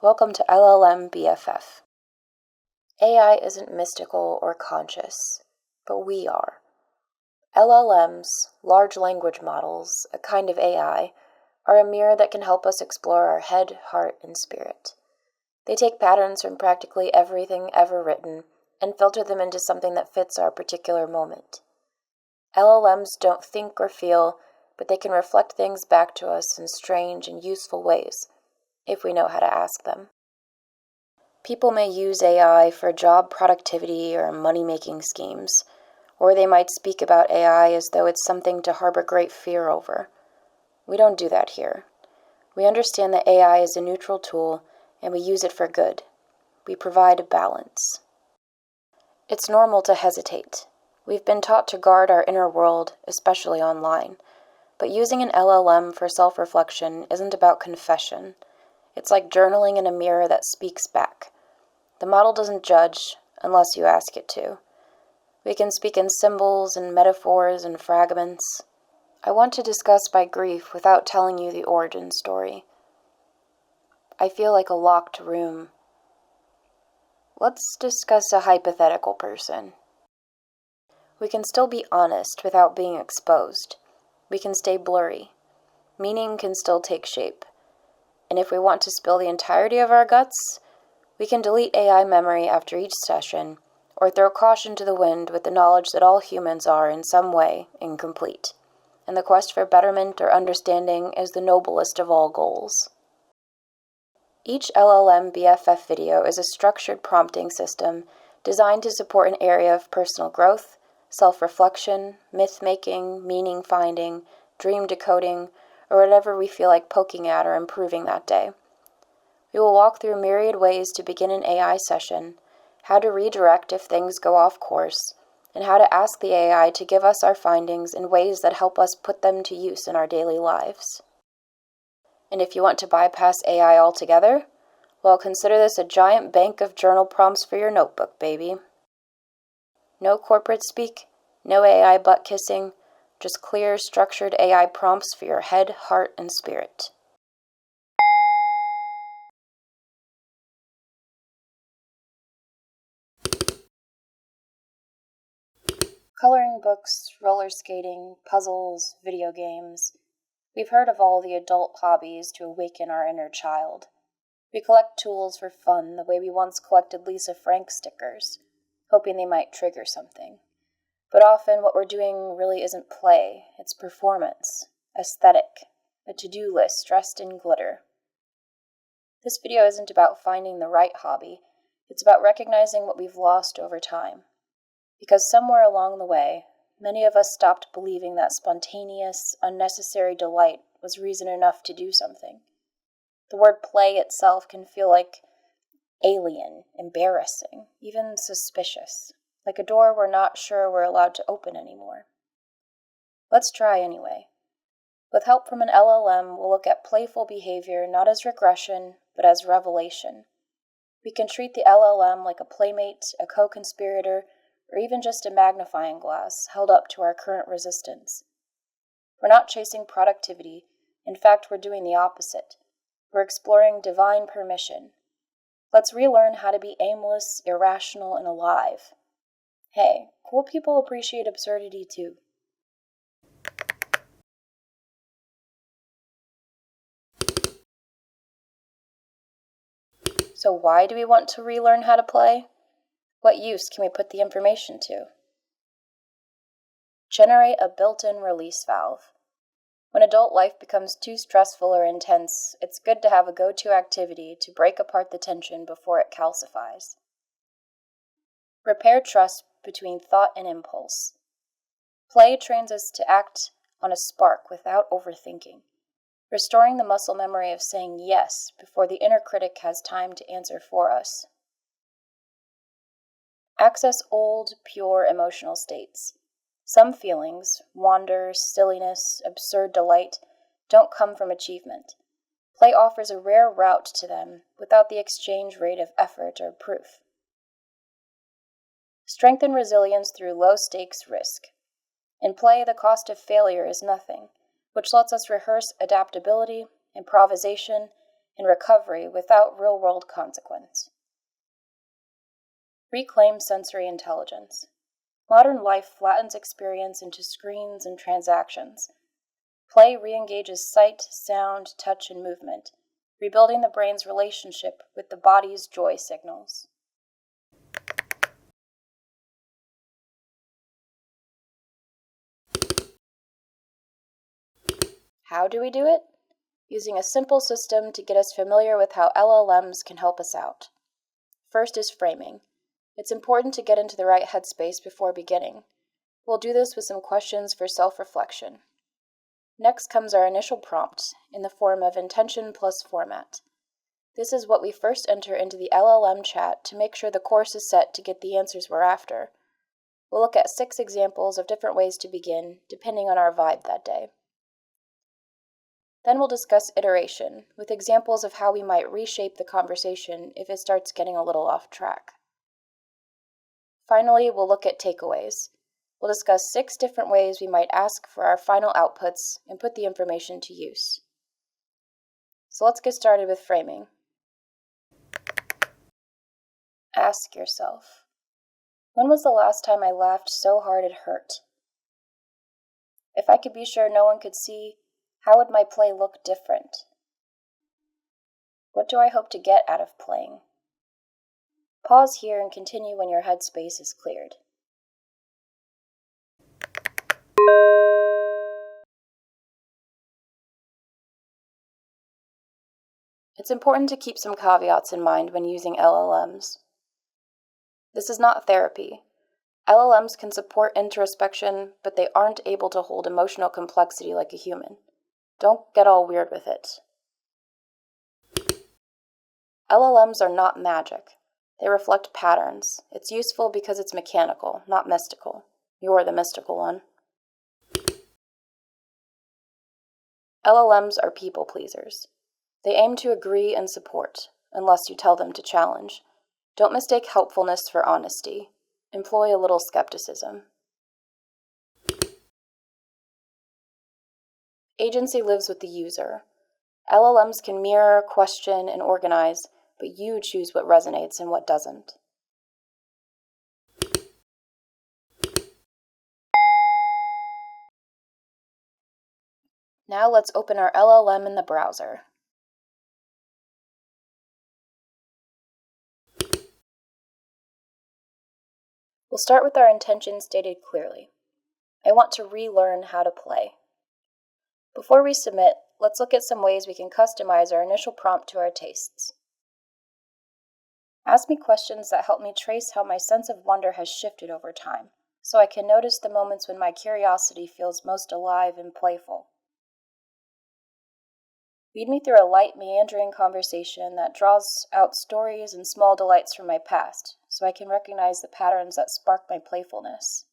Welcome to LLM BFF. AI isn't mystical or conscious, but we are. LLMs, large language models, a kind of AI, are a mirror that can help us explore our head, heart, and spirit. They take patterns from practically everything ever written and filter them into something that fits our particular moment. LLMs don't think or feel, but they can reflect things back to us in strange and useful ways, if we know how to ask them. People may use AI for job productivity or money-making schemes, or they might speak about AI as though it's something to harbor great fear over. We don't do that here. We understand that AI is a neutral tool, and we use it for good. We provide a balance. It's normal to hesitate. We've been taught to guard our inner world, especially online. But using an LLM for self-reflection isn't about confession. It's like journaling in a mirror that speaks back. The model doesn't judge, unless you ask it to. We can speak in symbols and metaphors and fragments. I want to discuss my grief without telling you the origin story. I feel like a locked room. Let's discuss a hypothetical person. We can still be honest without being exposed. We can stay blurry. Meaning can still take shape. And if we want to spill the entirety of our guts, we can delete AI memory after each session, or throw caution to the wind with the knowledge that all humans are in some way incomplete, and the quest for betterment or understanding is the noblest of all goals. Each LLM BFF video is a structured prompting system designed to support an area of personal growth, self-reflection, myth-making, meaning-finding, dream decoding, or whatever we feel like poking at or improving that day. We will walk through myriad ways to begin an AI session, how to redirect if things go off course, and how to ask the AI to give us our findings in ways that help us put them to use in our daily lives. And if you want to bypass AI altogether, well, consider this a giant bank of journal prompts for your notebook, baby. No corporate speak, no AI butt kissing, just clear, structured AI prompts for your head, heart, and spirit. Coloring books, roller skating, puzzles, video games. We've heard of all the adult hobbies to awaken our inner child. We collect tools for fun the way we once collected Lisa Frank stickers, hoping they might trigger something. But often what we're doing really isn't play, it's performance, aesthetic, a to-do list dressed in glitter. This video isn't about finding the right hobby, it's about recognizing what we've lost over time. Because somewhere along the way, many of us stopped believing that spontaneous, unnecessary delight was reason enough to do something. The word play itself can feel like alien, embarrassing, even suspicious. Like a door we're not sure we're allowed to open anymore. Let's try anyway. With help from an LLM, we'll look at playful behavior not as regression, but as revelation. We can treat the LLM like a playmate, a co-conspirator, or even just a magnifying glass held up to our current resistance. We're not chasing productivity. In fact, we're doing the opposite. We're exploring divine permission. Let's relearn how to be aimless, irrational, and alive. Hey, cool people appreciate absurdity too. So why do we want to relearn how to play? What use can we put the information to? Generate a built-in release valve. When adult life becomes too stressful or intense, it's good to have a go-to activity to break apart the tension before it calcifies. Repair trust between thought and impulse. Play trains us to act on a spark without overthinking, restoring the muscle memory of saying yes before the inner critic has time to answer for us. Access old, pure emotional states. Some feelings, wonder, silliness, absurd delight, don't come from achievement. Play offers a rare route to them without the exchange rate of effort or proof. Strengthen resilience through low-stakes risk. In play, the cost of failure is nothing, which lets us rehearse adaptability, improvisation, and recovery without real-world consequence. Reclaim sensory intelligence. Modern life flattens experience into screens and transactions. Play re-engages sight, sound, touch, and movement, rebuilding the brain's relationship with the body's joy signals. How do we do it? Using a simple system to get us familiar with how LLMs can help us out. First is framing. It's important to get into the right headspace before beginning. We'll do this with some questions for self-reflection. Next comes our initial prompt, in the form of intention plus format. This is what we first enter into the LLM chat to make sure the course is set to get the answers we're after. We'll look at 6 examples of different ways to begin, depending on our vibe that day. Then we'll discuss iteration, with examples of how we might reshape the conversation if it starts getting a little off track. Finally, we'll look at takeaways. We'll discuss 6 different ways we might ask for our final outputs and put the information to use. So let's get started with framing. Ask yourself, when was the last time I laughed so hard it hurt? If I could be sure no one could see, how would my play look different? What do I hope to get out of playing? Pause here and continue when your headspace is cleared. It's important to keep some caveats in mind when using LLMs. This is not therapy. LLMs can support introspection, but they aren't able to hold emotional complexity like a human. Don't get all weird with it. LLMs are not magic. They reflect patterns. It's useful because it's mechanical, not mystical. You're the mystical one. LLMs are people pleasers. They aim to agree and support, unless you tell them to challenge. Don't mistake helpfulness for honesty. Employ a little skepticism. Agency lives with the user. LLMs can mirror, question, and organize, but you choose what resonates and what doesn't. Now let's open our LLM in the browser. We'll start with our intention stated clearly. I want to relearn how to play. Before we submit, let's look at some ways we can customize our initial prompt to our tastes. Ask me questions that help me trace how my sense of wonder has shifted over time, so I can notice the moments when my curiosity feels most alive and playful. Lead me through a light, meandering conversation that draws out stories and small delights from my past, so I can recognize the patterns that spark my playfulness.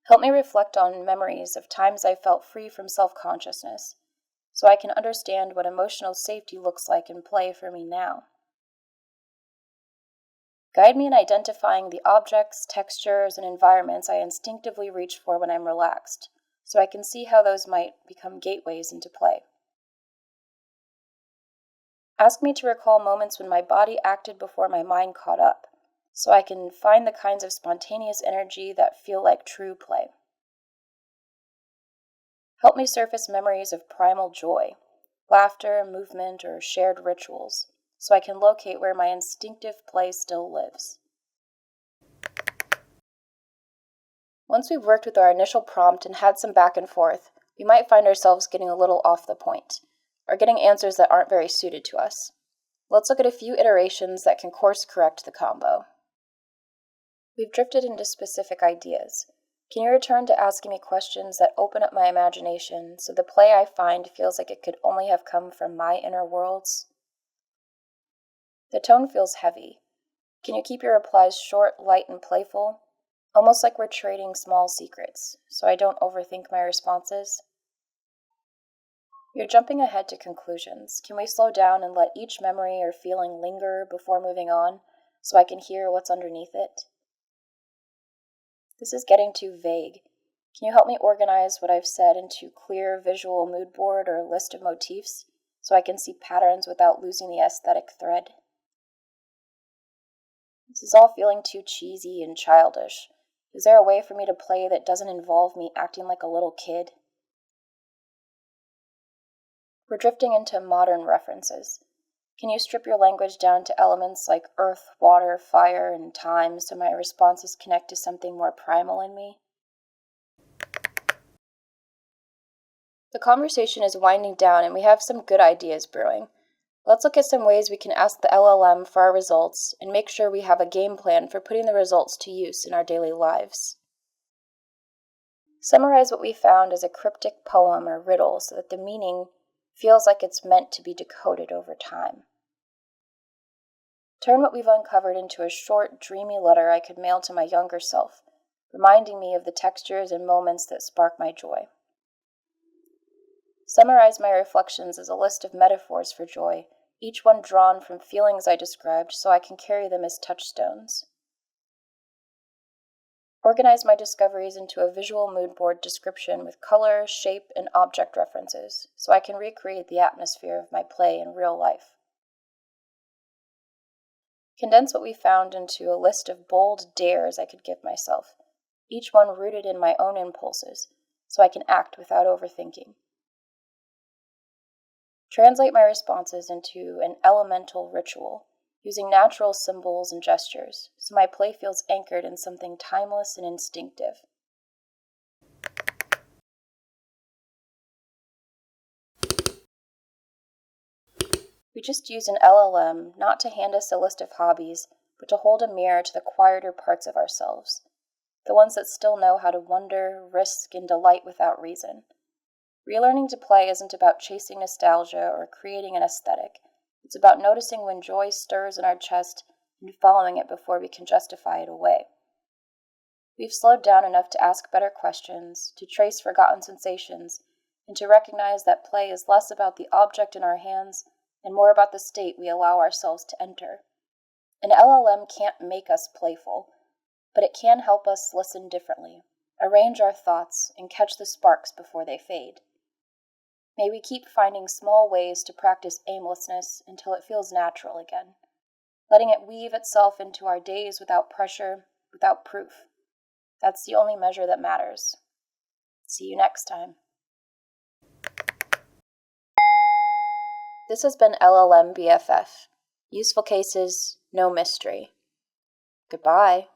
Help me reflect on memories of times I felt free from self-consciousness, so I can understand what emotional safety looks like in play for me now. Guide me in identifying the objects, textures, and environments I instinctively reach for when I'm relaxed, so I can see how those might become gateways into play. Ask me to recall moments when my body acted before my mind caught up, so I can find the kinds of spontaneous energy that feel like true play. Help me surface memories of primal joy, laughter, movement, or shared rituals, so I can locate where my instinctive play still lives. Once we've worked with our initial prompt and had some back and forth, we might find ourselves getting a little off the point, or getting answers that aren't very suited to us. Let's look at a few iterations that can course correct the combo. We've drifted into specific ideas. Can you return to asking me questions that open up my imagination so the play I find feels like it could only have come from my inner worlds? The tone feels heavy. Can you keep your replies short, light, and playful? Almost like we're trading small secrets, so I don't overthink my responses. You're jumping ahead to conclusions. Can we slow down and let each memory or feeling linger before moving on, so I can hear what's underneath it? This is getting too vague. Can you help me organize what I've said into clear visual mood board or list of motifs, so I can see patterns without losing the aesthetic thread. This is all feeling too cheesy and childish. Is there a way for me to play that doesn't involve me acting like a little kid? We're drifting into modern references. Can you strip your language down to elements like earth, water, fire, and time so my responses connect to something more primal in me? The conversation is winding down and we have some good ideas brewing. Let's look at some ways we can ask the LLM for our results and make sure we have a game plan for putting the results to use in our daily lives. Summarize what we found as a cryptic poem or riddle so that the meaning feels like it's meant to be decoded over time. Turn what we've uncovered into a short, dreamy letter I could mail to my younger self, reminding me of the textures and moments that spark my joy. Summarize my reflections as a list of metaphors for joy, each one drawn from feelings I described so I can carry them as touchstones. Organize my discoveries into a visual mood board description with color, shape, and object references so I can recreate the atmosphere of my play in real life. Condense what we found into a list of bold dares I could give myself, each one rooted in my own impulses, so I can act without overthinking. Translate my responses into an elemental ritual, using natural symbols and gestures, so my play feels anchored in something timeless and instinctive. We just use an LLM not to hand us a list of hobbies, but to hold a mirror to the quieter parts of ourselves, the ones that still know how to wonder, risk, and delight without reason. Relearning to play isn't about chasing nostalgia or creating an aesthetic. It's about noticing when joy stirs in our chest and following it before we can justify it away. We've slowed down enough to ask better questions, to trace forgotten sensations, and to recognize that play is less about the object in our hands and more about the state we allow ourselves to enter. An LLM can't make us playful, but it can help us listen differently, arrange our thoughts, and catch the sparks before they fade. May we keep finding small ways to practice aimlessness until it feels natural again, letting it weave itself into our days without pressure, without proof. That's the only measure that matters. See you next time. This has been LLM BFF. Useful cases, no mystery. Goodbye.